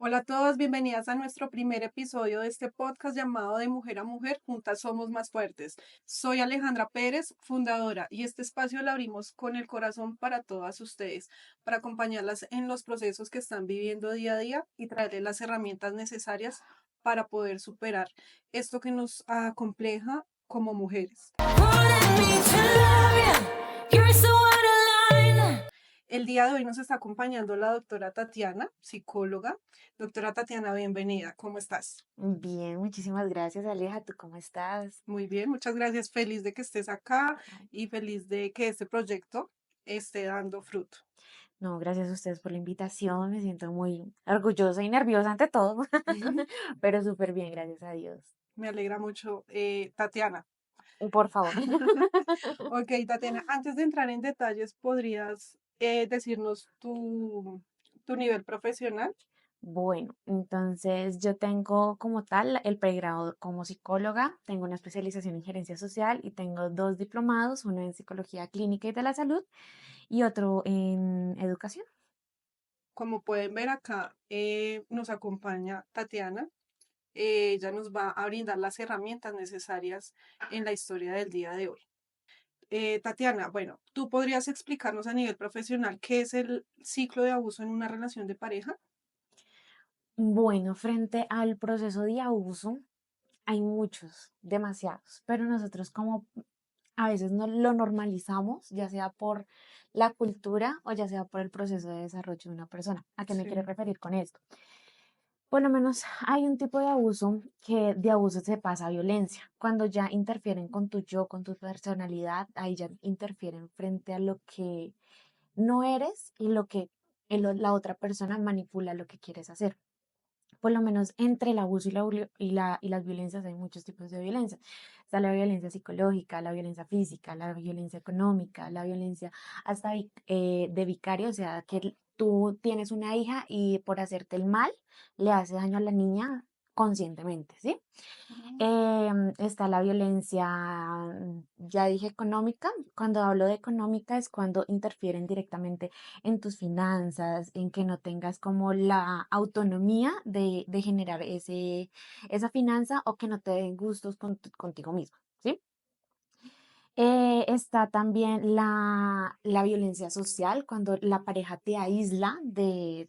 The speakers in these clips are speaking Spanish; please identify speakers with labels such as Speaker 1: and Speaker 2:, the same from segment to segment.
Speaker 1: Hola a todos, bienvenidas a nuestro primer episodio de este podcast llamado De Mujer a Mujer, Juntas Somos Más Fuertes. Soy Alejandra Pérez, fundadora, y este espacio lo abrimos con el corazón para todas ustedes, para acompañarlas en los procesos que están viviendo día a día y traerles las herramientas necesarias para poder superar esto que nos acompleja como mujeres. El día de hoy nos está acompañando la doctora Tatiana, psicóloga. Doctora Tatiana, bienvenida. ¿Cómo estás?
Speaker 2: Bien, muchísimas gracias, Aleja. ¿Tú cómo estás?
Speaker 1: Muy bien, muchas gracias. Feliz de que estés acá
Speaker 2: Ay,
Speaker 1: y feliz de que este proyecto esté dando fruto.
Speaker 2: no, gracias a ustedes por la invitación. Me siento muy orgullosa y nerviosa ante todo, pero súper bien, gracias a Dios.
Speaker 1: Me alegra mucho, Tatiana.
Speaker 2: Por favor.
Speaker 1: Ok, Tatiana, antes de entrar en detalles, ¿podrías decirnos tu nivel profesional?
Speaker 2: Bueno, entonces yo tengo como tal el pregrado como psicóloga, tengo una especialización en gerencia social y tengo dos diplomados, uno en psicología clínica y de la salud y otro en educación.
Speaker 1: Como pueden ver acá, nos acompaña Tatiana. Ella nos va a brindar las herramientas necesarias en la historia del día de hoy. Tatiana, bueno, ¿tú podrías explicarnos a nivel profesional qué es el ciclo de abuso en una relación de pareja?
Speaker 2: Bueno, frente al proceso de abuso, hay muchos, demasiados, pero nosotros como a veces no lo normalizamos, ya sea por la cultura o ya sea por el proceso de desarrollo de una persona. ¿A qué me quiero
Speaker 1: Sí,
Speaker 2: referir con esto? Por lo menos hay un tipo de abuso que de abuso se pasa a violencia. Cuando ya interfieren con tu yo, con tu personalidad, ahí ya interfieren frente a lo que no eres y lo que la otra persona manipula lo que quieres hacer. Por lo menos entre el abuso y las violencias hay muchos tipos de violencia. Está la violencia psicológica, la violencia física, la violencia económica, la violencia hasta de vicario, o sea, que tú tienes una hija y por hacerte el mal le hace daño a la niña conscientemente, ¿sí? Está la violencia, ya dije económica. Cuando hablo de económica es cuando interfieren directamente en tus finanzas, en que no tengas como la autonomía de generar esa finanza o que no te den gustos contigo mismo, ¿sí? Está también la violencia social, cuando la pareja te aísla de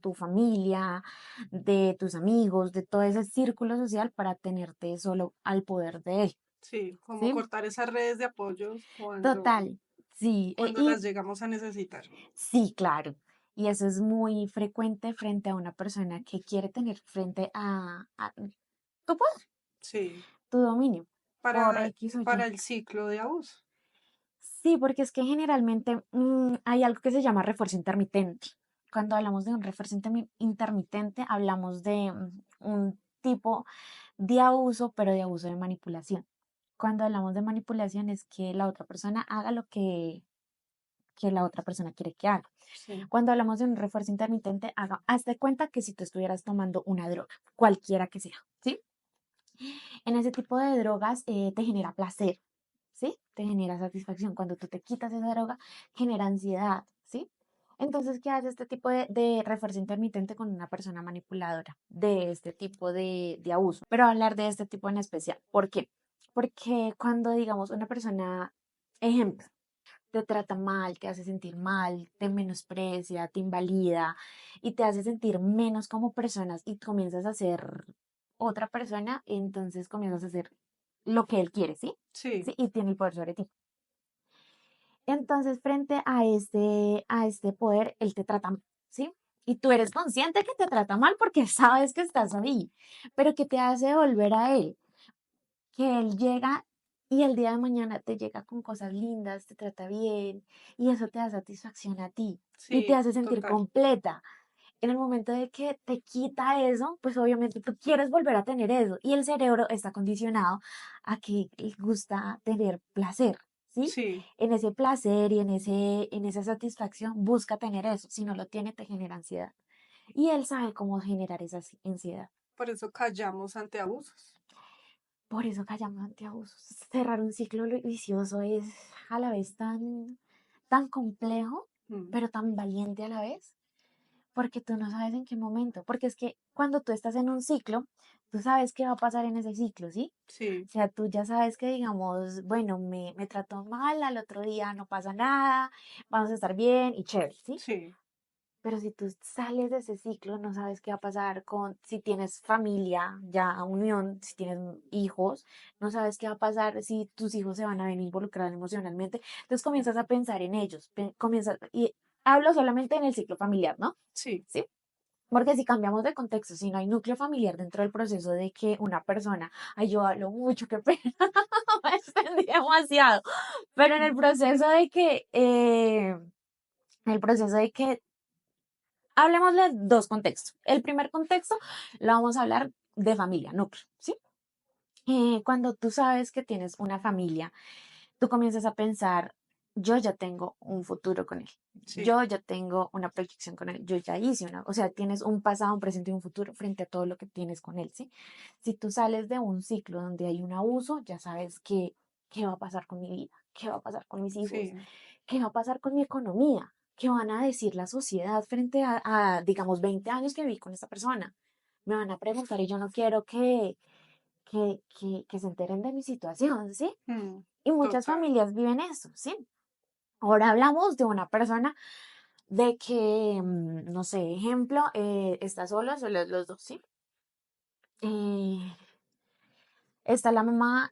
Speaker 2: tu familia, de tus amigos, de todo ese círculo social para tenerte solo al poder de él,
Speaker 1: sí, como
Speaker 2: ¿sí?
Speaker 1: cortar esas redes de apoyo cuando,
Speaker 2: Total, sí,
Speaker 1: cuando las llegamos a necesitar.
Speaker 2: sí, claro. Y eso es muy frecuente frente a una persona que quiere tener frente a tu poder,
Speaker 1: Sí,
Speaker 2: tu dominio, por
Speaker 1: para,
Speaker 2: X o
Speaker 1: para
Speaker 2: Y.
Speaker 1: el ciclo de abuso.
Speaker 2: Sí, porque es que generalmente hay algo que se llama refuerzo intermitente. Cuando hablamos de un refuerzo intermitente, hablamos de un tipo de abuso, pero de abuso de manipulación. Cuando hablamos de manipulación es que la otra persona haga lo que la otra persona quiere que haga.
Speaker 1: Sí,
Speaker 2: Cuando hablamos de un refuerzo intermitente, hazte cuenta que si tú estuvieras tomando una droga, cualquiera que sea, ¿sí? En ese tipo de drogas te genera placer, ¿sí? Te genera satisfacción. Cuando tú te quitas esa droga, genera ansiedad, ¿sí? Entonces, ¿qué hace este tipo de refuerzo intermitente con una persona manipuladora de este tipo de abuso? Pero hablar de este tipo en especial. ¿Por qué? Porque cuando, digamos, una persona, ejemplo, te trata mal, te hace sentir mal, te menosprecia, te invalida y te hace sentir menos como personas y comienzas a ser otra persona, entonces comienzas a hacer lo que él quiere, ¿sí?
Speaker 1: sí,
Speaker 2: ¿Sí? Y tiene el poder sobre ti. Entonces, frente a este poder, él te trata mal, ¿sí? Y tú eres consciente que te trata mal porque sabes que estás ahí, pero que te hace volver a él, que él llega y el día de mañana te llega con cosas lindas, te trata bien y eso te da satisfacción a ti y te
Speaker 1: sí,
Speaker 2: hace sentir
Speaker 1: total.
Speaker 2: completa. En el momento de que te quita eso, pues obviamente tú quieres volver a tener eso y el cerebro está condicionado a que le gusta tener placer, ¿sí?
Speaker 1: Sí,
Speaker 2: En ese placer y en esa satisfacción busca tener eso. Si no lo tiene, te genera ansiedad. Y él sabe cómo generar esa ansiedad.
Speaker 1: por eso callamos ante abusos.
Speaker 2: Por eso callamos ante abusos. Cerrar un ciclo vicioso es a la vez tan complejo,
Speaker 1: Mm,
Speaker 2: pero tan valiente a la vez. porque tú no sabes en qué momento, porque es que cuando tú estás en un ciclo, tú sabes qué va a pasar en ese ciclo, ¿sí?
Speaker 1: Sí,
Speaker 2: O sea, tú ya sabes que, digamos, bueno, me trató mal, al otro día no pasa nada, vamos a estar bien y chévere, ¿sí?
Speaker 1: sí,
Speaker 2: Pero si tú sales de ese ciclo, no sabes qué va a pasar con si tienes familia, ya unión, si tienes hijos, no sabes qué va a pasar si tus hijos se van a ver involucrar emocionalmente. Entonces comienzas a pensar en ellos, comienzas, y hablo solamente en el ciclo familiar, ¿no?
Speaker 1: sí,
Speaker 2: ¿Sí? Porque si cambiamos de contexto, si no hay núcleo familiar dentro del proceso de que una persona, ay, yo hablo mucho, qué pena, me extendí demasiado, pero en el proceso de que hablemos de dos contextos. El primer contexto lo vamos a hablar de familia, núcleo, ¿sí? Cuando tú sabes que tienes una familia, tú comienzas a pensar, yo ya tengo un futuro con él,
Speaker 1: sí,
Speaker 2: yo ya tengo una proyección con él, yo ya hice una, o sea, tienes un pasado, un presente y un futuro frente a todo lo que tienes con él, ¿sí? Si tú sales de un ciclo donde hay un abuso, ya sabes que, ¿qué va a pasar con mi vida? ¿Qué va a pasar con mis hijos?
Speaker 1: sí,
Speaker 2: ¿Qué va a pasar con mi economía? ¿Qué van a decir la sociedad frente digamos, 20 años que viví con esta persona? Me van a preguntar y yo no quiero que se enteren de mi situación, ¿sí?
Speaker 1: mm,
Speaker 2: Y muchas
Speaker 1: total.
Speaker 2: familias viven eso, ¿sí? Ahora hablamos de una persona de que, no sé, ejemplo, está solos los dos, ¿sí? Eh, está la mamá,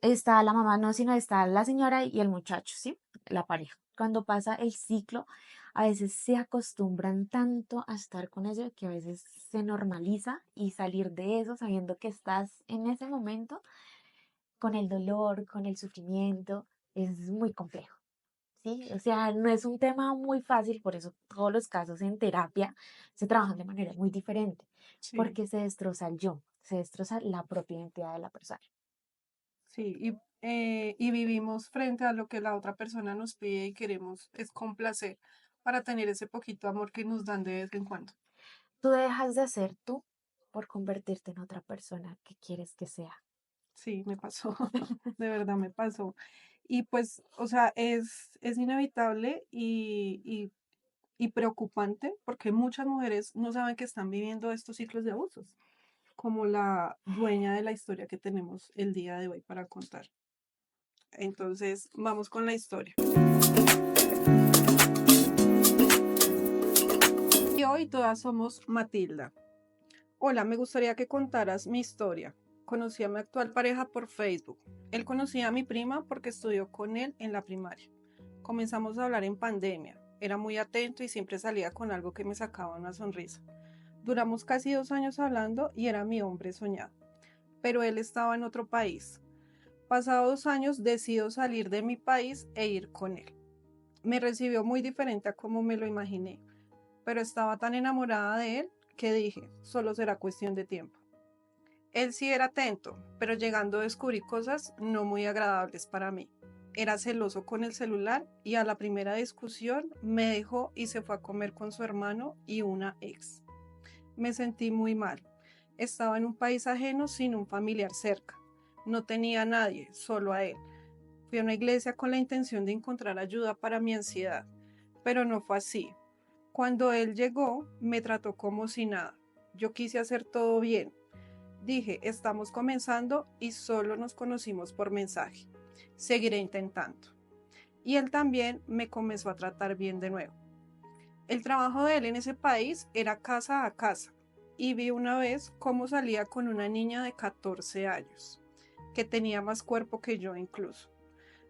Speaker 2: no, sino está la señora y el muchacho, ¿sí? La pareja. Cuando pasa el ciclo, a veces se acostumbran tanto a estar con ellos que a veces se normaliza y salir de eso sabiendo que estás en ese momento con el dolor, con el sufrimiento, es muy complejo, ¿sí? O sea, no es un tema muy fácil, por eso todos los casos en terapia se trabajan de manera muy diferente,
Speaker 1: Sí,
Speaker 2: porque se destroza el yo, se destroza la propia identidad de la persona.
Speaker 1: sí. Y vivimos frente a lo que la otra persona nos pide y queremos es complacer para tener ese poquito amor que nos dan de vez en cuando.
Speaker 2: Tú dejas de ser tú por convertirte en otra persona que quieres que sea.
Speaker 1: Sí, me pasó, de verdad me pasó. Y pues, o sea, es inevitable y preocupante porque muchas mujeres no saben que están viviendo estos ciclos de abusos, como la dueña de la historia que tenemos el día de hoy para contar. Entonces, vamos con la historia. Y hoy todas somos Matilda. Hola, me gustaría que contaras mi historia. Conocí a mi actual pareja por Facebook. Él conocía a mi prima porque estudió con él en la primaria. Comenzamos a hablar en pandemia. Era muy atento y siempre salía con algo que me sacaba una sonrisa. Duramos casi 2 años hablando y era mi hombre soñado. Pero él estaba en otro país. Pasados 2 años decido salir de mi país e ir con él. Me recibió muy diferente a como me lo imaginé, pero estaba tan enamorada de él que dije, solo será cuestión de tiempo. Él sí era atento, pero llegando descubrí cosas no muy agradables para mí. Era celoso con el celular y a la primera discusión me dejó y se fue a comer con su hermano y una ex. Me sentí muy mal. Estaba en un país ajeno sin un familiar cerca. No tenía a nadie, solo a él. Fui a una iglesia con la intención de encontrar ayuda para mi ansiedad, pero no fue así. Cuando él llegó, me trató como si nada. Yo quise hacer todo bien. Dije, estamos comenzando y solo nos conocimos por mensaje. Seguiré intentando. Y él también me comenzó a tratar bien de nuevo. El trabajo de él en ese país era casa a casa y vi una vez cómo salía con una niña de 14 años, que tenía más cuerpo que yo incluso.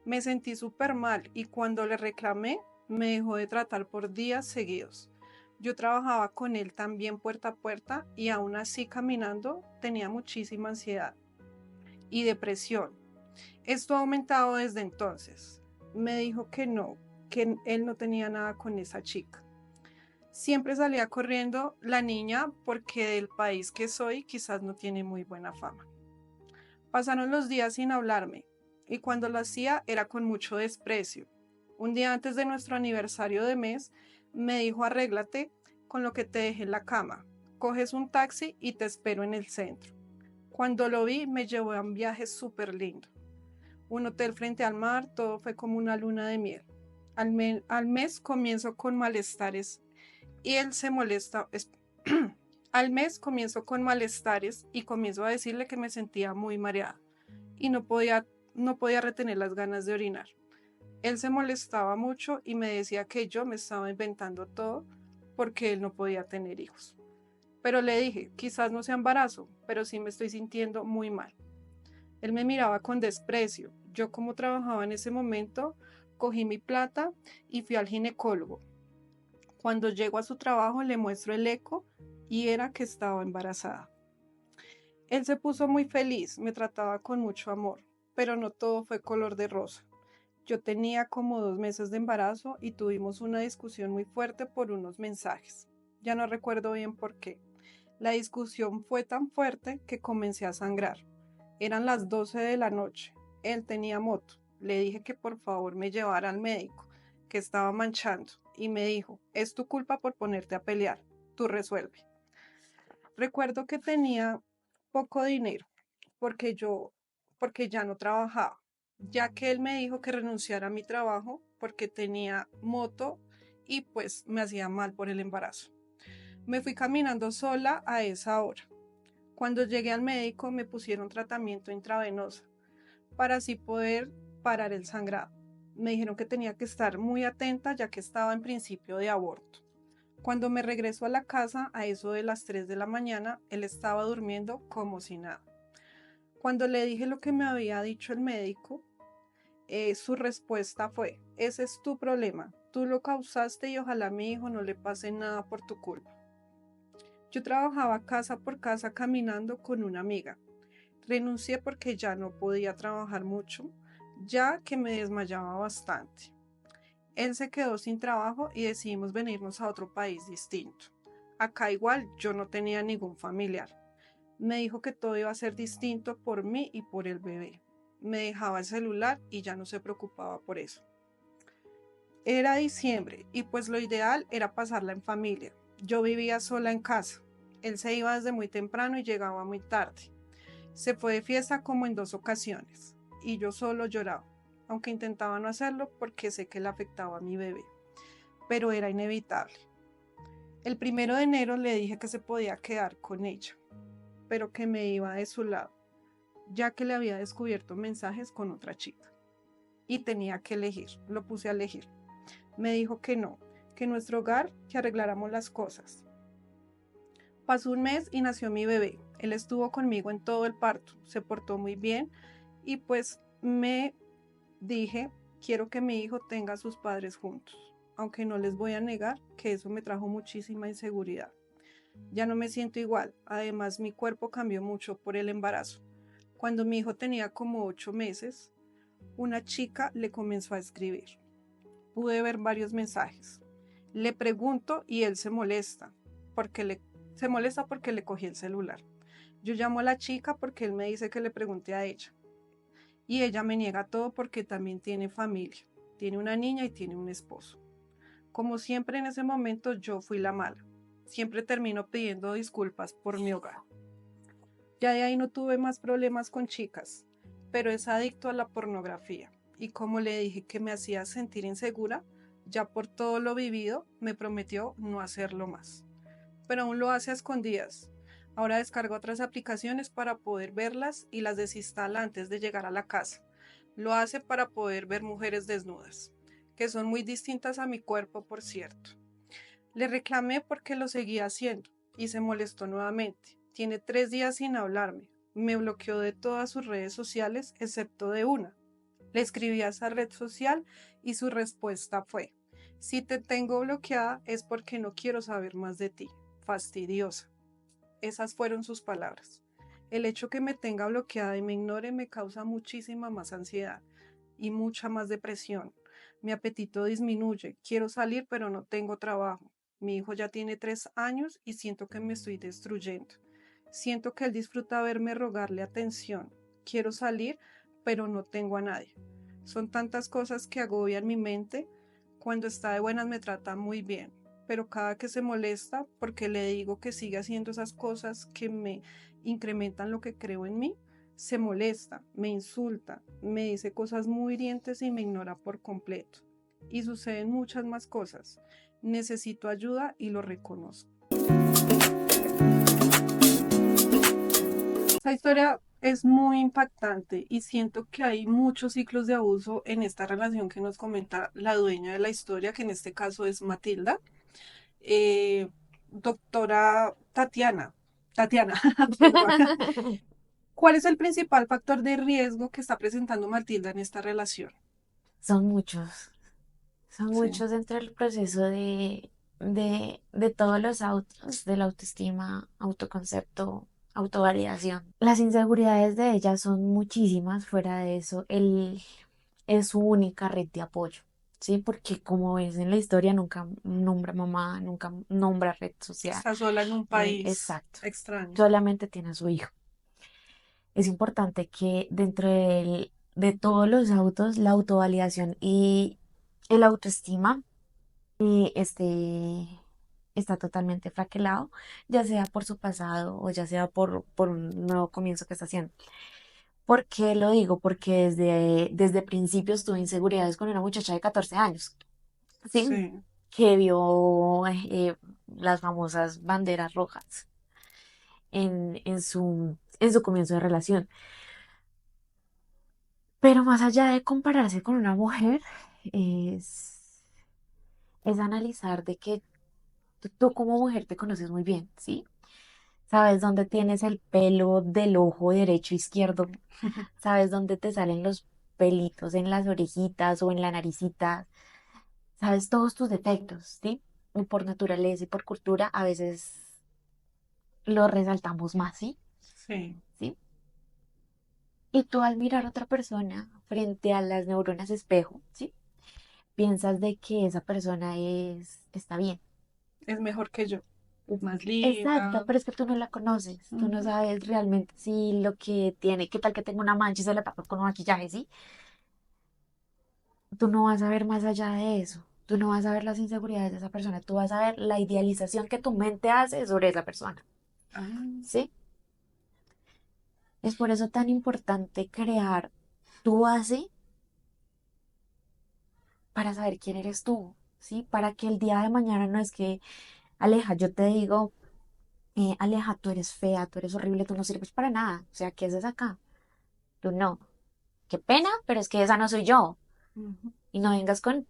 Speaker 1: Me sentí súper mal y cuando le reclamé, me dejó de tratar por días seguidos. Yo trabajaba con él también puerta a puerta y aún así caminando tenía muchísima ansiedad y depresión. Esto ha aumentado desde entonces. Me dijo que él no tenía nada con esa chica. Siempre salía corriendo la niña porque del país que soy quizás no tiene muy buena fama. Pasaron los días sin hablarme y cuando lo hacía era con mucho desprecio. Un día antes de nuestro aniversario de mes me dijo arréglate con lo que te dejé en la cama. Coges un taxi y te espero en el centro. Cuando lo vi me llevó a un viaje súper lindo. Un hotel frente al mar, todo fue como una luna de miel. Al mes comienzo con malestares y él se molesta, Al mes comienzo con malestares y comienzo a decirle que me sentía muy mareada y no podía retener las ganas de orinar. Él se molestaba mucho y me decía que yo me estaba inventando todo porque él no podía tener hijos. Pero le dije, quizás no sea embarazo, pero sí me estoy sintiendo muy mal. Él me miraba con desprecio. Yo, como trabajaba en ese momento, cogí mi plata y fui al ginecólogo. Cuando llego a su trabajo le muestro el eco y era que estaba embarazada. Él se puso muy feliz, me trataba con mucho amor, pero no todo fue color de rosa. Yo tenía como 2 meses de embarazo y tuvimos una discusión muy fuerte por unos mensajes. Ya no recuerdo bien por qué. La discusión fue tan fuerte que comencé a sangrar. Eran las 12 de la noche. Él tenía moto. Le dije que por favor me llevara al médico, que estaba manchando, y me dijo, es tu culpa por ponerte a pelear. Tú resuelve. Recuerdo que tenía poco dinero porque ya no trabajaba, ya que él me dijo que renunciara a mi trabajo porque tenía moto y pues me hacía mal por el embarazo. Me fui caminando sola a esa hora. Cuando llegué al médico me pusieron tratamiento intravenoso para así poder parar el sangrado. Me dijeron que tenía que estar muy atenta ya que estaba en principio de aborto. Cuando me regreso a la casa a eso de las 3 de la mañana, él estaba durmiendo como si nada. Cuando le dije lo que me había dicho el médico, su respuesta fue, ese es tu problema, tú lo causaste y ojalá a mi hijo no le pase nada por tu culpa. Yo trabajaba casa por casa caminando con una amiga. Renuncié porque ya no podía trabajar mucho, ya que me desmayaba bastante. Él se quedó sin trabajo y decidimos venirnos a otro país distinto. Acá igual yo no tenía ningún familiar. Me dijo que todo iba a ser distinto por mí y por el bebé. Me dejaba el celular y ya no se preocupaba por eso. Era diciembre y pues lo ideal era pasarla en familia. Yo vivía sola en casa. Él se iba desde muy temprano y llegaba muy tarde. Se fue de fiesta como en 2 ocasiones y yo solo lloraba, aunque intentaba no hacerlo porque sé que le afectaba a mi bebé, pero era inevitable. El 1 de enero le dije que se podía quedar con ella, pero que me iba de su lado, ya que le había descubierto mensajes con otra chica y tenía que elegir. Lo puse a elegir. Me dijo que no, que en nuestro hogar, que arregláramos las cosas. Pasó un mes y nació mi bebé. Él estuvo conmigo en todo el parto, se portó muy bien y pues me dije, quiero que mi hijo tenga a sus padres juntos, aunque no les voy a negar que eso me trajo muchísima inseguridad. Ya no me siento igual, además mi cuerpo cambió mucho por el embarazo. Cuando mi hijo tenía como 8 meses, una chica le comenzó a escribir. Pude ver varios mensajes. Le pregunto y él se molesta porque le cogí el celular. Yo llamo a la chica porque él me dice que le pregunte a ella. Y ella me niega todo porque también tiene familia. Tiene una niña y tiene un esposo. Como siempre en ese momento yo fui la mala. Siempre termino pidiendo disculpas por mi hogar. Ya de ahí no tuve más problemas con chicas, pero es adicto a la pornografía. Y como le dije que me hacía sentir insegura, ya por todo lo vivido, me prometió no hacerlo más. Pero aún lo hace a escondidas. Ahora descarga otras aplicaciones para poder verlas y las desinstala antes de llegar a la casa. Lo hace para poder ver mujeres desnudas, que son muy distintas a mi cuerpo, por cierto. Le reclamé porque lo seguía haciendo y se molestó nuevamente. Tiene 3 días sin hablarme. Me bloqueó de todas sus redes sociales excepto de una. Le escribí a esa red social y su respuesta fue, si te tengo bloqueada es porque no quiero saber más de ti. Fastidiosa. Esas fueron sus palabras. El hecho que me tenga bloqueada y me ignore me causa muchísima más ansiedad y mucha más depresión. Mi apetito disminuye. Quiero salir, pero no tengo trabajo. Mi hijo ya tiene 3 años y siento que me estoy destruyendo. Siento que él disfruta verme rogarle atención. Quiero salir, pero no tengo a nadie. Son tantas cosas que agobian mi mente. Cuando está de buenas me trata muy bien, pero cada que se molesta porque le digo que sigue haciendo esas cosas que me incrementan lo que creo en mí, se molesta, me insulta, me dice cosas muy hirientes y me ignora por completo. Y suceden muchas más cosas. Necesito ayuda y lo reconozco. Esta historia es muy impactante y siento que hay muchos ciclos de abuso en esta relación que nos comenta la dueña de la historia, que en este caso es Matilda. Doctora Tatiana, perdón. ¿Cuál es el principal factor de riesgo que está presentando Matilda en esta relación?
Speaker 2: Son muchos, son
Speaker 1: Sí,
Speaker 2: muchos dentro del proceso de todos los autos, de la autoestima, autoconcepto, autovalidación. Las inseguridades de ella son muchísimas, fuera de eso, él es su única red de apoyo, ¿sí? Porque como ves en la historia, nunca nombra mamá, nunca nombra red social.
Speaker 1: está sola en un país
Speaker 2: Exacto,
Speaker 1: extraño.
Speaker 2: solamente tiene a su hijo. Es importante que dentro de todos los autos, la autovalidación y el autoestima está totalmente fraquelado, ya sea por su pasado o ya sea por un nuevo comienzo que está haciendo. ¿Por qué lo digo? Porque desde principios tuve inseguridades con una muchacha de 14 años, ¿sí?
Speaker 1: Sí,
Speaker 2: Que vio las famosas banderas rojas en su comienzo de relación. Pero más allá de compararse con una mujer, es, es analizar de que tú como mujer te conoces muy bien, ¿sí? Sabes dónde tienes el pelo del ojo derecho, izquierdo, sabes dónde te salen los pelitos en las orejitas o en la naricita, sabes todos tus defectos, ¿sí? Y por naturaleza y por cultura a veces lo resaltamos más, ¿sí?
Speaker 1: sí.
Speaker 2: ¿Sí? Y tú al mirar a otra persona frente a las neuronas espejo, ¿sí? Piensas de que esa persona está bien.
Speaker 1: Es mejor que yo. Es más
Speaker 2: Exacto,
Speaker 1: linda.
Speaker 2: pero es que tú no la conoces, tú no
Speaker 1: Ujú.
Speaker 2: sabes realmente si lo que tiene, qué tal que tenga una mancha y se la tapa con un maquillaje, ¿sí? Tú no vas a ver más allá de eso, tú no vas a ver las inseguridades de esa persona, tú vas a ver la idealización que tu mente hace sobre esa persona,
Speaker 1: Ah,
Speaker 2: ¿sí? Es por eso tan importante crear tu base para saber quién eres tú, ¿sí? Para que el día de mañana no es que, Aleja, yo te digo, Aleja, tú eres fea, tú eres horrible, tú no sirves para nada, o sea, ¿qué haces acá? Tú no. Qué pena, pero es que esa no soy yo.
Speaker 1: ujú.
Speaker 2: Y no vengas con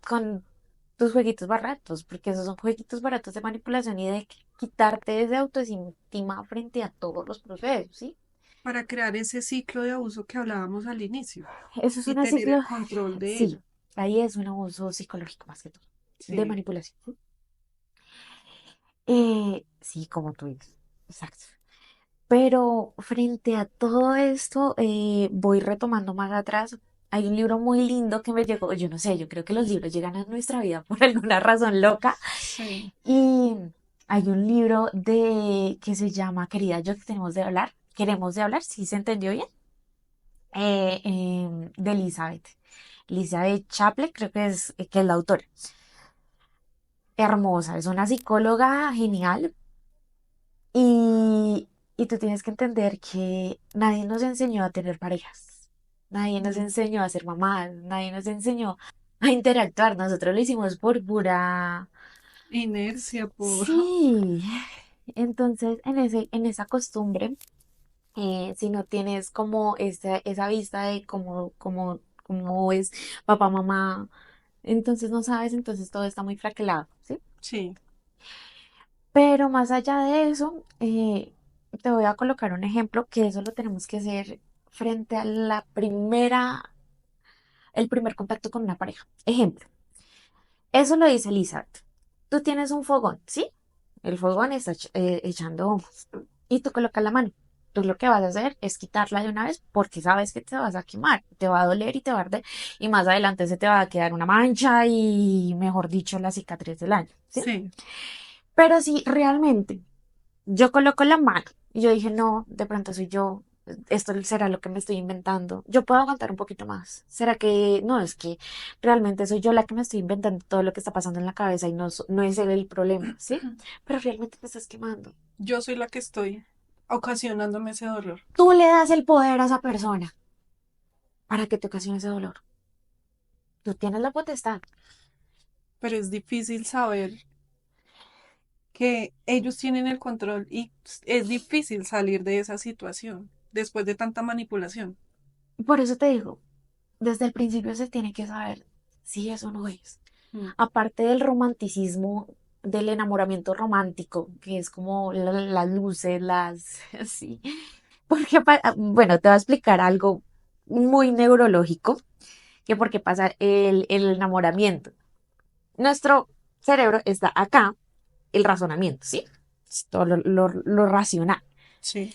Speaker 2: tus jueguitos baratos, porque esos son jueguitos baratos de manipulación y de quitarte ese autoestima frente a todos los procesos, ¿sí?
Speaker 1: Para crear ese ciclo de abuso que hablábamos al inicio
Speaker 2: Eso es
Speaker 1: y
Speaker 2: un
Speaker 1: tener el
Speaker 2: ciclo,
Speaker 1: control de
Speaker 2: sí,
Speaker 1: ello.
Speaker 2: ahí es un abuso psicológico más que todo, de
Speaker 1: Sí.
Speaker 2: manipulación. ¿Sí? Sí, como tú dices, exacto. Pero frente a todo esto, voy retomando más atrás. Hay un libro muy lindo que me llegó, yo no sé, yo creo que los libros llegan a nuestra vida por alguna razón loca.
Speaker 1: Sí.
Speaker 2: Y hay un libro que se llama Querida, yo que queremos de hablar, si se entendió bien, de Elizabeth. Elizabeth Chaplin, creo que es la autora. Hermosa, es una psicóloga genial. Y tú tienes que entender que nadie nos enseñó a tener parejas, nadie nos
Speaker 1: Mm.
Speaker 2: enseñó a ser mamás, nadie nos enseñó a interactuar. Nosotros lo hicimos por pura...
Speaker 1: Inercia por...
Speaker 2: Sí. Entonces, en esa costumbre, si no tienes como esa vista de cómo es papá, mamá, entonces no sabes, entonces todo está muy fraquelado, ¿sí?
Speaker 1: Sí.
Speaker 2: Pero más allá de eso, te voy a colocar un ejemplo que eso lo tenemos que hacer frente a el primer contacto con una pareja. Ejemplo, eso lo dice Elizabeth. Tú tienes un fogón, ¿sí? El fogón está echando humos y tú colocas la mano. Tú lo que vas a hacer es quitarla de una vez porque sabes que te vas a quemar, te va a doler y te va a arder y más adelante se te va a quedar una mancha y, mejor dicho, la cicatriz del año, ¿sí?
Speaker 1: Sí.
Speaker 2: Pero si realmente yo coloco la mano y yo dije, no, de pronto soy yo, esto será lo que me estoy inventando, yo puedo aguantar un poquito más. ¿Será que no es que realmente soy yo la que me estoy inventando todo lo que está pasando en la cabeza y no es él el problema, ¿sí? Pero realmente te estás quemando.
Speaker 1: Yo soy la que estoy ocasionándome ese dolor.
Speaker 2: Tú le das el poder a esa persona para que te ocasione ese dolor. Tú tienes la potestad.
Speaker 1: Pero es difícil saber que ellos tienen el control y es difícil salir de esa situación. después de tanta manipulación.
Speaker 2: Por eso te digo, desde el principio se tiene que saber si eso no es.
Speaker 1: Mm.
Speaker 2: Aparte del romanticismo, del enamoramiento romántico, que es como las luces, las... Sí. Porque, bueno, te voy a explicar algo muy neurológico, que por qué pasa el enamoramiento. Nuestro cerebro está acá, el razonamiento, ¿sí? Es todo lo racional.
Speaker 1: Sí,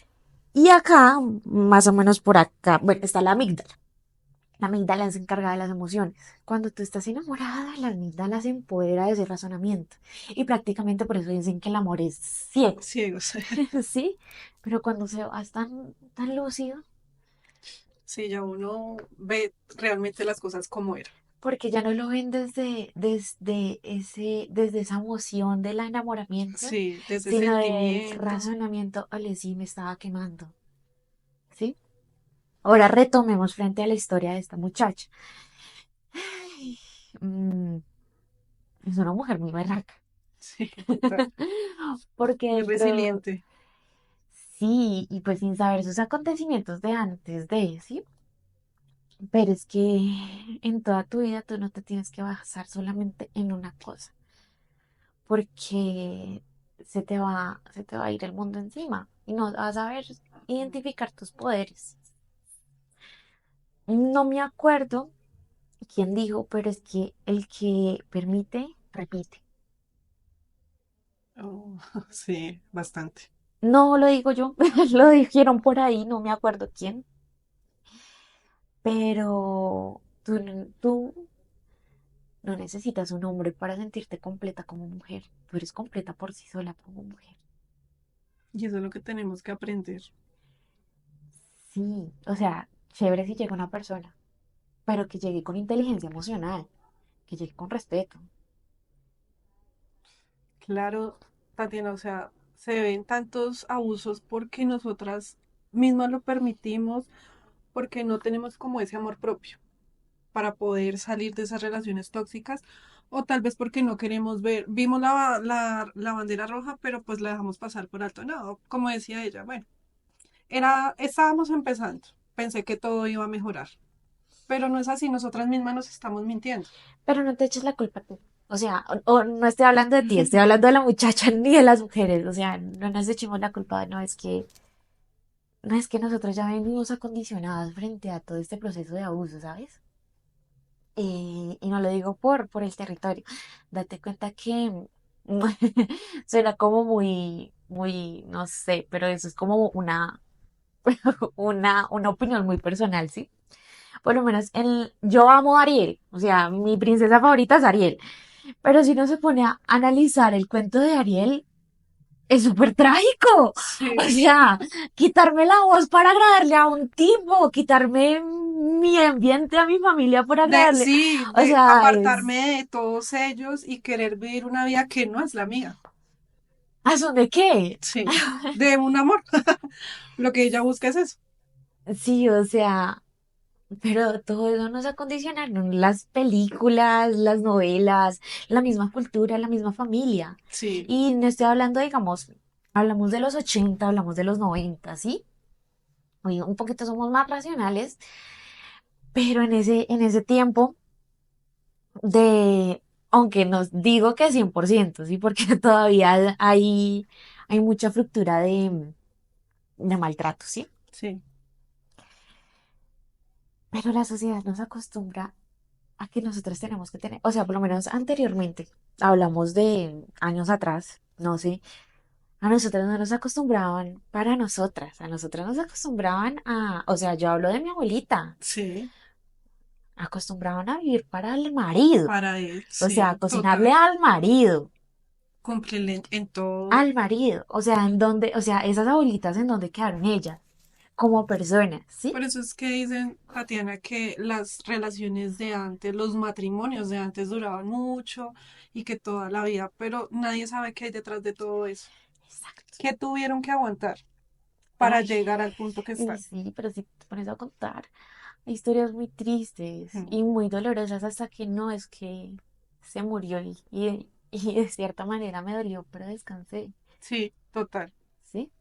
Speaker 2: Y acá, más o menos por acá, bueno, está la amígdala. La amígdala es encargada de las emociones. Cuando tú estás enamorada, la amígdala se empodera de ese razonamiento. Y prácticamente por eso dicen que el amor es ciego,
Speaker 1: ciegos.
Speaker 2: ¿sí? Pero cuando se va tan lúcido,
Speaker 1: Sí, ya uno ve realmente las cosas como eran.
Speaker 2: porque ya no lo ven desde esa emoción del enamoramiento,
Speaker 1: Sí, desde
Speaker 2: sino del
Speaker 1: sentimiento.
Speaker 2: razonamiento, ole, sí, me estaba quemando, ¿sí? Ahora retomemos frente a la historia de esta muchacha. Ay, es una mujer muy berraca.
Speaker 1: Sí, total.
Speaker 2: Porque
Speaker 1: Muy
Speaker 2: dentro,
Speaker 1: resiliente.
Speaker 2: sí, y pues sin saber sus acontecimientos de antes de, ¿sí? Pero es que en toda tu vida tú no te tienes que basar solamente en una cosa, porque se te va a ir el mundo encima y no vas a saber identificar tus poderes. No me acuerdo quién dijo, pero es que el que permite, repite.
Speaker 1: Oh, sí, bastante.
Speaker 2: No lo digo yo, lo dijeron por ahí, no me acuerdo quién, pero tú no necesitas un hombre para sentirte completa como mujer. Tú eres completa por sí sola como mujer.
Speaker 1: Y eso es lo que tenemos que aprender.
Speaker 2: Sí, o sea, chévere si llega una persona, pero que llegue con inteligencia emocional, que llegue con respeto.
Speaker 1: Claro, Tatiana, o sea, se ven tantos abusos porque nosotras mismas lo permitimos, porque no tenemos como ese amor propio para poder salir de esas relaciones tóxicas, o tal vez porque no queremos ver, vimos la bandera roja, pero pues la dejamos pasar por alto. No, como decía ella, bueno, estábamos empezando, pensé que todo iba a mejorar, pero no es así, nosotras mismas nos estamos mintiendo.
Speaker 2: Pero no te eches la culpa tú. O sea, o no estoy hablando de ti, estoy hablando de la muchacha ni de las mujeres. O sea, no nos echemos la culpa, no es que nosotros ya venimos acondicionadas frente a todo este proceso de abuso, ¿sabes? Y no lo digo por el territorio. Date cuenta que suena como muy, no sé, pero eso es como una opinión muy personal, ¿sí? Por lo menos yo amo a Ariel, o sea, mi princesa favorita es Ariel. Pero si uno se pone a analizar el cuento de Ariel, es súper trágico. O
Speaker 1: Sí.
Speaker 2: sea, quitarme la voz para agradarle a un tipo, quitarme mi ambiente a mi familia por agradarle.
Speaker 1: Sí,
Speaker 2: O
Speaker 1: de
Speaker 2: sea, es...
Speaker 1: apartarme de todos ellos y querer vivir una vida que no es la mía.
Speaker 2: ¿A son de qué?
Speaker 1: Sí, de un amor. Lo que ella busca es eso.
Speaker 2: Sí, o sea, pero todo eso nos acondicionaron las películas, las novelas, la misma cultura, la misma familia.
Speaker 1: Sí,
Speaker 2: Y no estoy hablando, digamos, hablamos de los 80, hablamos de los 90, ¿sí? Hoy un poquito somos más racionales, pero en ese tiempo de, aunque nos digo que 100%, ¿sí? Porque todavía hay mucha fractura de maltrato, ¿sí?
Speaker 1: sí.
Speaker 2: Pero la sociedad nos acostumbra a que nosotros tenemos que tener, o sea, por lo menos anteriormente, hablamos de años atrás, no sé, a nosotras no nos acostumbraban para nosotras, a nosotras nos acostumbraban o sea, yo hablo de mi abuelita,
Speaker 1: Sí,
Speaker 2: acostumbraban a vivir para el marido,
Speaker 1: para él,
Speaker 2: o sea,
Speaker 1: sí,
Speaker 2: cocinarle
Speaker 1: total. Cumple en todo.
Speaker 2: al marido, o sea, o sea, esas abuelitas en donde quedaron ellas, como personas, ¿sí?
Speaker 1: Por eso es que dicen, Tatiana, que las relaciones de antes, los matrimonios de antes duraban mucho y que toda la vida, pero nadie sabe qué hay detrás de todo eso.
Speaker 2: Exacto.
Speaker 1: ¿Qué tuvieron que aguantar para
Speaker 2: Ay,
Speaker 1: llegar al punto que
Speaker 2: y
Speaker 1: están?
Speaker 2: sí, pero si te pones a contar, hay historias muy tristes
Speaker 1: Mm.
Speaker 2: y muy dolorosas hasta que no es que se murió y de cierta manera me dolió, pero descansé,
Speaker 1: Sí, total.
Speaker 2: ¿sí?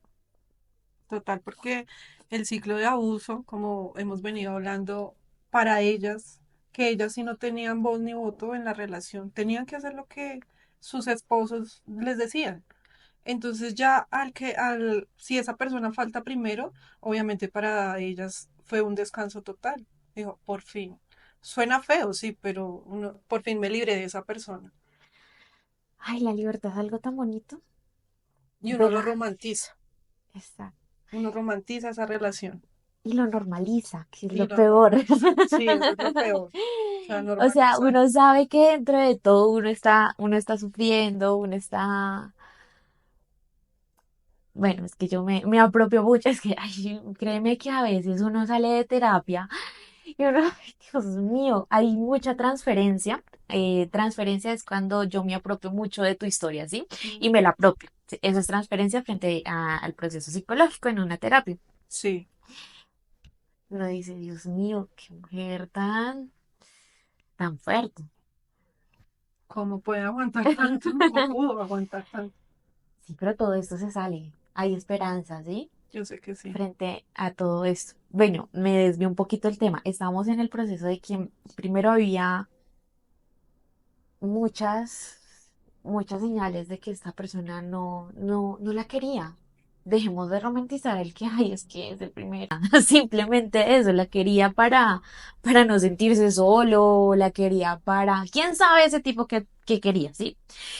Speaker 1: Total, porque el ciclo de abuso, como hemos venido hablando, para ellas, que ellas sí no tenían voz ni voto en la relación, tenían que hacer lo que sus esposos les decían. Entonces ya si esa persona falta primero, obviamente para ellas fue un descanso total. Dijo, por fin. Suena feo, sí, pero por fin me libré de esa persona.
Speaker 2: Ay, la libertad es algo tan bonito,
Speaker 1: Y uno
Speaker 2: pero
Speaker 1: lo romantiza,
Speaker 2: está.
Speaker 1: uno romantiza esa relación.
Speaker 2: Y lo normaliza, que es
Speaker 1: Y
Speaker 2: lo
Speaker 1: lo
Speaker 2: peor.
Speaker 1: normaliza. Sí, eso es lo peor. O sea,
Speaker 2: O sea,
Speaker 1: normaliza.
Speaker 2: uno sabe que dentro de todo uno está sufriendo, uno está, bueno, es que yo me apropio mucho, es que, ay, créeme que a veces uno sale de terapia y uno, ay, Dios mío, hay mucha transferencia. Transferencia es cuando yo me apropio mucho de tu historia, ¿sí?
Speaker 1: Mm,
Speaker 2: Y me la apropio. Sí, eso es transferencia frente al proceso psicológico en una terapia.
Speaker 1: sí.
Speaker 2: Uno dice, Dios mío, qué mujer tan fuerte.
Speaker 1: ¿Cómo puede aguantar tanto? ¿Cómo pudo aguantar tanto?
Speaker 2: Sí, pero todo esto se sale. Hay esperanza, ¿sí?
Speaker 1: Yo sé que sí.
Speaker 2: Frente a todo esto. Bueno, me desvió un poquito el tema. Estamos en el proceso de que primero había muchas, muchas señales de que esta persona no la quería. Dejemos de romantizar el que, ay, es que es el primero. Simplemente eso, la quería para no sentirse solo, la quería para, quién sabe ese tipo que quería, ¿sí?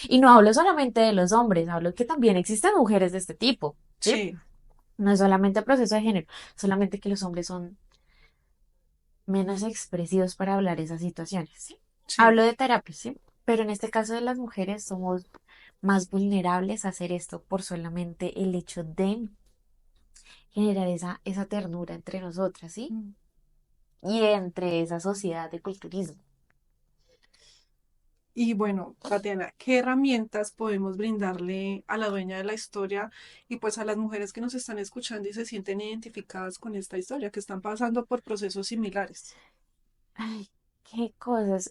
Speaker 2: Y no hablo solamente de los hombres, hablo que también existen mujeres de este tipo, ¿sí?
Speaker 1: Sí,
Speaker 2: No es solamente proceso de género, solamente que los hombres son menos expresivos para hablar esas situaciones, ¿sí?
Speaker 1: sí.
Speaker 2: Hablo de terapia, ¿sí? Pero en este caso de las mujeres somos más vulnerables a hacer esto por solamente el hecho de generar esa ternura entre nosotras, ¿sí?
Speaker 1: Mm.
Speaker 2: Y entre esa sociedad de culturismo.
Speaker 1: Y bueno, Tatiana, ¿qué herramientas podemos brindarle a la dueña de la historia y pues a las mujeres que nos están escuchando y se sienten identificadas con esta historia, que están pasando por procesos similares?
Speaker 2: Ay, qué cosas.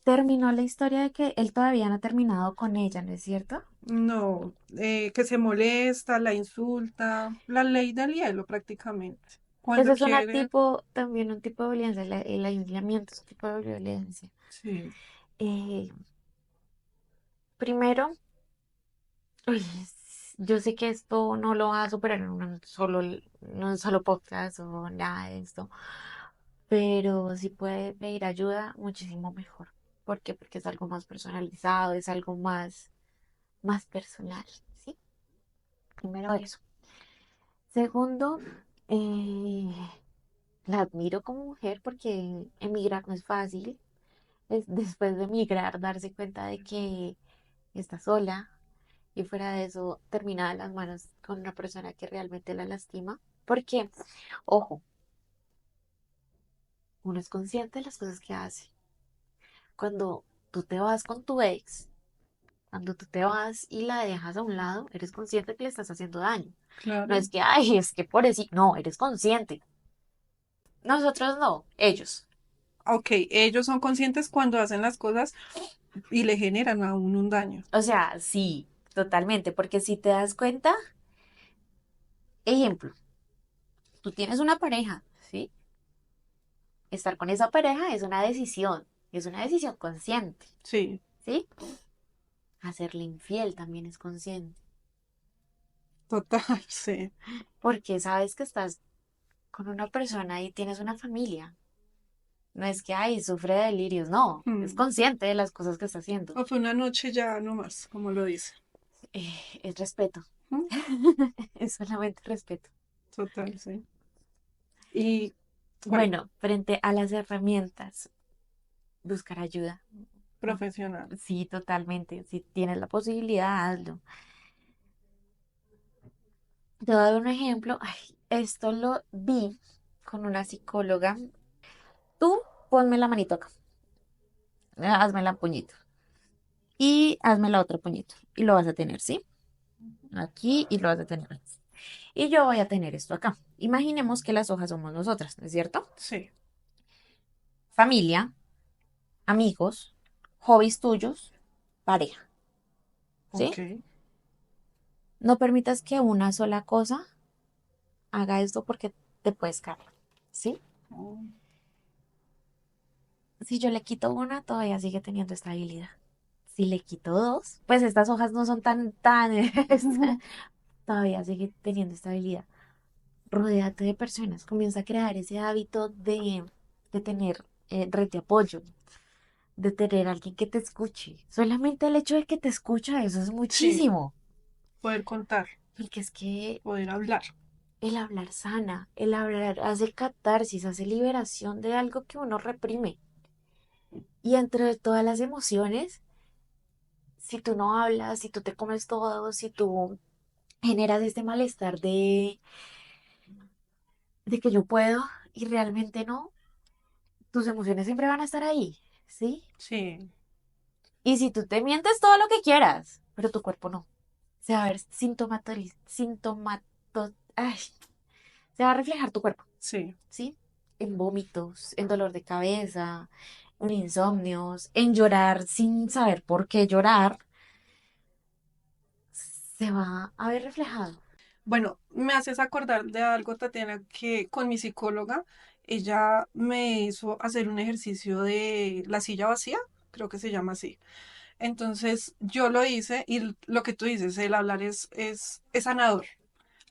Speaker 2: Terminó la historia de que él todavía no ha terminado con ella, ¿no es cierto?
Speaker 1: No, que se molesta, la insulta, la ley del hielo prácticamente.
Speaker 2: Eso
Speaker 1: Cuando
Speaker 2: es una
Speaker 1: quiere,
Speaker 2: tipo, también un tipo de violencia, el aislamiento es un tipo de violencia.
Speaker 1: sí,
Speaker 2: Eh, Primero, uy, yo sé que esto no lo va a superar en un solo podcast o nada de esto, pero si puede pedir ayuda, muchísimo mejor. ¿Por qué? Porque es algo más personalizado, es algo más personal, ¿sí? Primero eso. Segundo, eh, la admiro como mujer porque emigrar no es fácil. Es después de emigrar darse cuenta de que está sola, y fuera de eso termina las manos con una persona que realmente la lastima. Porque, ojo, uno es consciente de las cosas que hace. Cuando tú te vas con tu ex, cuando tú te vas y la dejas a un lado, eres consciente que le estás haciendo daño. No
Speaker 1: claro.
Speaker 2: es que, ay, es que por eso, no, eres consciente. Nosotros no, ellos.
Speaker 1: Ok, ellos son conscientes cuando hacen las cosas y le generan a uno un daño.
Speaker 2: O sea, sí, totalmente, porque si te das cuenta, ejemplo, tú tienes una pareja, ¿sí? Estar con esa pareja es una decisión consciente,
Speaker 1: Sí,
Speaker 2: ¿sí? Hacerle infiel también es consciente,
Speaker 1: total, sí.
Speaker 2: porque sabes que estás con una persona y tienes una familia. No es que, ay, sufre de delirios, no, es
Speaker 1: Mm.
Speaker 2: consciente de las cosas que está haciendo.
Speaker 1: O fue una noche ya no más, como lo dice.
Speaker 2: Es respeto,
Speaker 1: Mm.
Speaker 2: es solamente respeto.
Speaker 1: Total, sí. Y bueno,
Speaker 2: Bueno, frente a las herramientas, buscar ayuda.
Speaker 1: profesional.
Speaker 2: Sí, totalmente. Si tienes la posibilidad, hazlo. Te voy a dar un ejemplo. Ay, esto lo vi con una psicóloga. Tú ponme la manito acá. Hazme la puñito. Y hazme la otra puñito. Y lo vas a tener, ¿sí? Aquí y lo vas a tener aquí. Y yo voy a tener esto acá. Imaginemos que las hojas somos nosotras, ¿no es cierto?
Speaker 1: Sí,
Speaker 2: Familia, amigos, hobbies tuyos, pareja, ¿sí?
Speaker 1: ok.
Speaker 2: No permitas que una sola cosa haga esto porque te puedes caer, ¿sí?
Speaker 1: Oh,
Speaker 2: Si yo le quito una, todavía sigue teniendo estabilidad. Si le quito dos, pues estas hojas no son tan, todavía sigue teniendo estabilidad. Rodéate de personas, comienza a crear ese hábito de tener red de apoyo, de tener alguien que te escuche. Solamente el hecho de que te escucha, eso es
Speaker 1: sí,
Speaker 2: muchísimo.
Speaker 1: poder contar,
Speaker 2: Porque es que
Speaker 1: poder hablar.
Speaker 2: el hablar sana, el hablar hace catarsis, hace liberación de algo que uno reprime. Y entre todas las emociones, si tú no hablas, si tú te comes todo, si tú generas este malestar de que yo puedo y realmente no, tus emociones siempre van a estar ahí, ¿sí?
Speaker 1: Sí,
Speaker 2: Y si tú te mientes todo lo que quieras, pero tu cuerpo no, se va a ver ay, se va a reflejar tu cuerpo,
Speaker 1: sí.
Speaker 2: ¿sí? En vómitos, en dolor de cabeza, en insomnios, en llorar sin saber por qué llorar, se va a ver reflejado.
Speaker 1: Bueno, me haces acordar de algo, Tatiana, que con mi psicóloga, ella me hizo hacer un ejercicio de la silla vacía, creo que se llama así. Entonces yo lo hice y lo que tú dices, el hablar es sanador.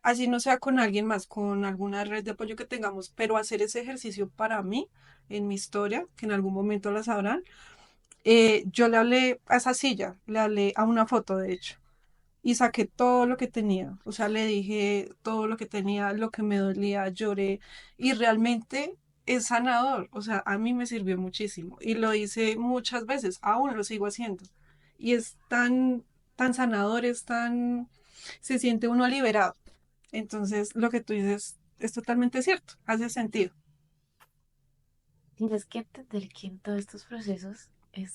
Speaker 1: Así no sea con alguien más, con alguna red de apoyo que tengamos, pero hacer ese ejercicio para mí, en mi historia, que en algún momento la sabrán, yo le hablé a esa silla, le hablé a una foto, de hecho, y saqué todo lo que tenía. O sea, le dije todo lo que tenía, lo que me dolía, lloré, y realmente es sanador. O sea, a mí me sirvió muchísimo y lo hice muchas veces, aún lo sigo haciendo. Y es tan sanador, se siente uno liberado. Entonces, lo que tú dices es totalmente cierto, hace sentido.
Speaker 2: Tienes que entender que en todos estos procesos es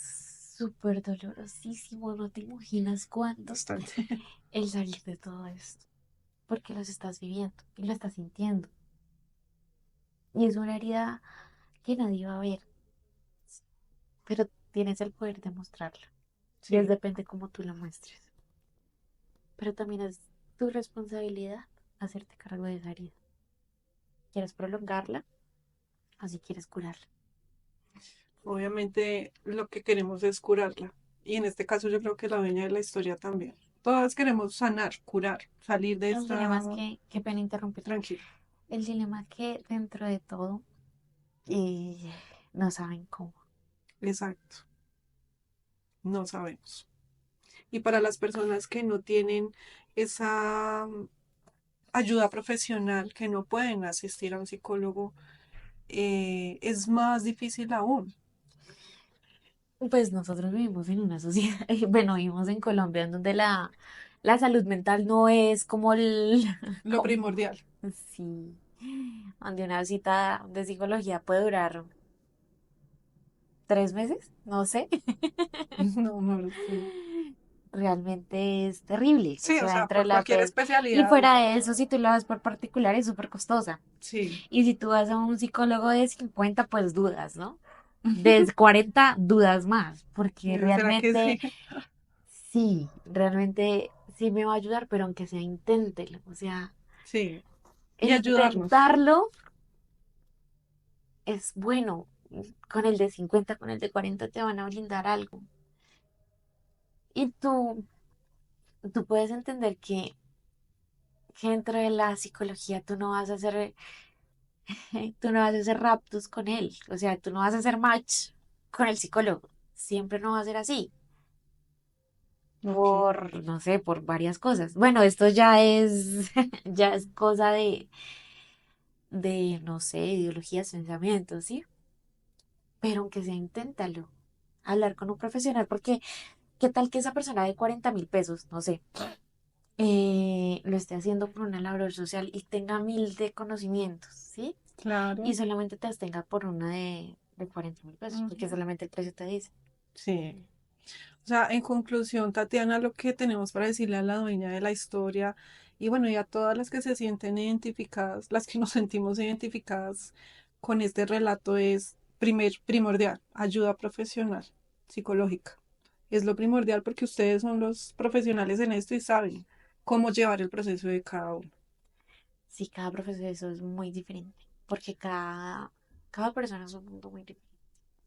Speaker 2: súper dolorosísimo, no te imaginas cuánto
Speaker 1: Bastante.
Speaker 2: el salir de todo esto, porque los estás viviendo y lo estás sintiendo. Y es una herida que nadie va a ver, pero tienes el poder de mostrarla. Y es
Speaker 1: Sí,
Speaker 2: depende cómo tú la muestres. Pero también es tu responsabilidad hacerte cargo de esa herida. ¿Quieres prolongarla? Así quieres curarla.
Speaker 1: obviamente lo que queremos es curarla. Y en este caso yo creo que la dueña de la historia también. Todas queremos sanar, curar, salir de
Speaker 2: El dilema es
Speaker 1: esta
Speaker 2: que, qué pena interrumpir.
Speaker 1: tranquila.
Speaker 2: El dilema es que dentro de todo no saben cómo.
Speaker 1: Exacto, no sabemos. Y para las personas que no tienen esa ayuda profesional, que no pueden asistir a un psicólogo, es más difícil aún.
Speaker 2: Pues nosotros vivimos en una sociedad, bueno, vivimos en Colombia, en donde la salud mental no es como el,
Speaker 1: Lo
Speaker 2: como,
Speaker 1: primordial.
Speaker 2: sí, donde una cita de psicología puede durar 3 meses, no sé.
Speaker 1: No, no lo sé.
Speaker 2: Realmente es terrible, o
Speaker 1: Sí, o
Speaker 2: sea,
Speaker 1: sea,
Speaker 2: dentro de
Speaker 1: por
Speaker 2: la
Speaker 1: cualquier
Speaker 2: PES. Y
Speaker 1: especialidad.
Speaker 2: fuera de eso, si tú lo vas por particular, es súper costosa.
Speaker 1: Sí.
Speaker 2: Y si tú vas a un psicólogo de 50 pues dudas, ¿no? De 40 dudas más, porque
Speaker 1: ¿Será que sí?
Speaker 2: realmente, sí, realmente sí me va a ayudar, pero aunque sea, inténtelo. O sea,
Speaker 1: Sí. Y
Speaker 2: el
Speaker 1: ayudarnos.
Speaker 2: intentarlo es bueno. Con el de 50 con el de 40 te van a brindar algo. Y tú puedes entender que dentro de la psicología tú no vas a hacer raptos con él, o sea, tú no vas a hacer match con el psicólogo, siempre no va a ser así,
Speaker 1: Ok.
Speaker 2: no sé, por varias cosas. Bueno, esto ya es, ya es cosa no sé, ideologías, pensamientos, ¿sí? Pero aunque sea, inténtalo, hablar con un profesional, porque ¿qué tal que esa persona de 40.000 pesos, no sé, lo esté haciendo por una labor social y tenga 1.000 de conocimientos, ¿sí? Y
Speaker 1: Claro.
Speaker 2: solamente te abstenga por una de 40.000 pesos, porque
Speaker 1: Ujú.
Speaker 2: solamente el precio te dice.
Speaker 1: Sí. O sea, en conclusión, Tatiana, lo que tenemos para decirle a la dueña de la historia y bueno, y a todas las que se sienten identificadas, las que nos sentimos identificadas con este relato es primordial, ayuda profesional, psicológica. Es lo primordial porque ustedes son los profesionales en esto y saben cómo llevar el proceso de cada uno.
Speaker 2: Sí, cada proceso es muy diferente, porque cada persona es un mundo muy diferente.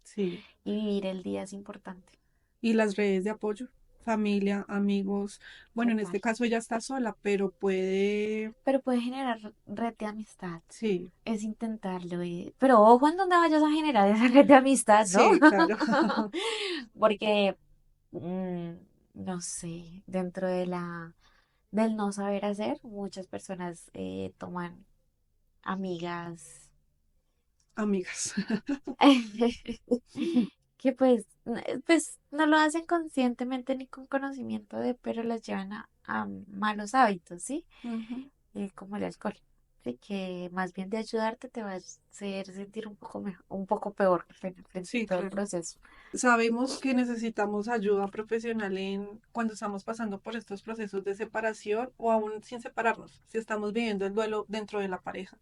Speaker 1: Sí.
Speaker 2: Y vivir el día es importante,
Speaker 1: Y las redes de apoyo, familia, amigos. Bueno, en
Speaker 2: total.
Speaker 1: este caso ella está sola, pero puede,
Speaker 2: Pero puede generar red de amistad,
Speaker 1: sí,
Speaker 2: es intentarlo. Pero ojo en donde vayas a generar esa red de amistad, ¿no?
Speaker 1: sí, claro.
Speaker 2: Porque, no sé, dentro del no saber hacer, muchas personas toman amigas
Speaker 1: Amigas.
Speaker 2: que pues no lo hacen conscientemente ni con conocimiento de, pero las llevan a malos hábitos, ¿sí?
Speaker 1: Ujú.
Speaker 2: Como el alcohol. Sí, que más bien de ayudarte te va a hacer sentir un poco mejor, un poco peor frente a
Speaker 1: Sí,
Speaker 2: todo el
Speaker 1: claro.
Speaker 2: proceso.
Speaker 1: Sabemos que necesitamos ayuda profesional en cuando estamos pasando por estos procesos de separación o aún sin separarnos, si estamos viviendo el duelo dentro de la pareja,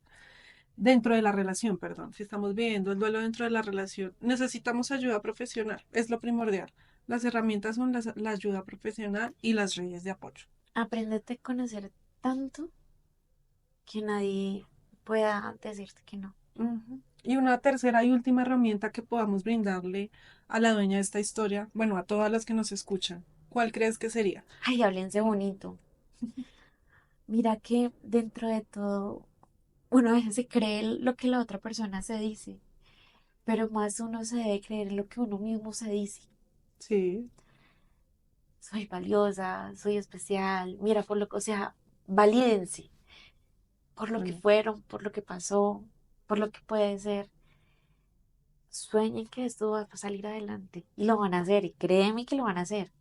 Speaker 1: dentro de la relación, perdón, si estamos viviendo el duelo dentro de la relación, necesitamos ayuda profesional, es lo primordial. Las herramientas son la ayuda profesional y las redes de apoyo.
Speaker 2: Apréndete a conocer tanto que nadie pueda decirte que no.
Speaker 1: Ujú. Y una tercera y última herramienta que podamos brindarle a la dueña de esta historia, bueno, a todas las que nos escuchan, ¿cuál crees que sería?
Speaker 2: Ay, háblense bonito. Mira que dentro de todo, uno a veces se cree lo que la otra persona se dice, pero más uno se debe creer lo que uno mismo se dice.
Speaker 1: Sí,
Speaker 2: Soy valiosa, soy especial, mira por lo que, o sea, valídense por lo que
Speaker 1: bueno,
Speaker 2: fueron, por lo que pasó, por lo que puede ser. Sueñen que esto va a salir adelante y lo van a hacer, y créeme que lo van a hacer.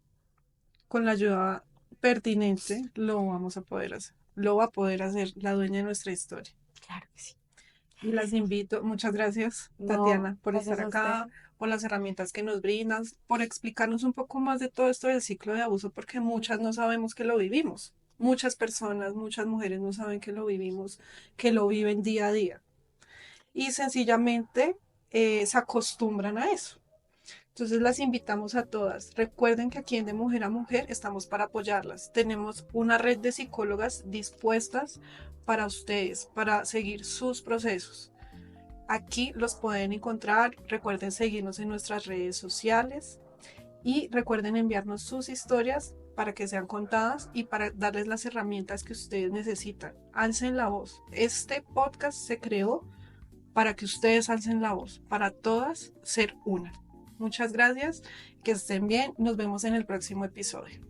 Speaker 1: con la ayuda pertinente lo vamos a poder hacer. Lo va a poder hacer la dueña de nuestra historia.
Speaker 2: Claro que sí.
Speaker 1: Y las invito, muchas gracias,
Speaker 2: No,
Speaker 1: Tatiana, por estar
Speaker 2: gracias a usted.
Speaker 1: acá, por las herramientas que nos brindas, por explicarnos un poco más de todo esto del ciclo de abuso, porque muchas no sabemos que lo vivimos. Muchas personas, muchas mujeres no saben que lo vivimos, que lo viven día a día. Y sencillamente se acostumbran a eso. Entonces las invitamos a todas. Recuerden que aquí en De Mujer a Mujer estamos para apoyarlas. Tenemos una red de psicólogas dispuestas para ustedes, para seguir sus procesos. Aquí los pueden encontrar. Recuerden seguirnos en nuestras redes sociales y recuerden enviarnos sus historias para que sean contadas y para darles las herramientas que ustedes necesitan. Alcen la voz. Este podcast se creó para que ustedes alcen la voz, para todas ser una. Muchas gracias, que estén bien, nos vemos en el próximo episodio.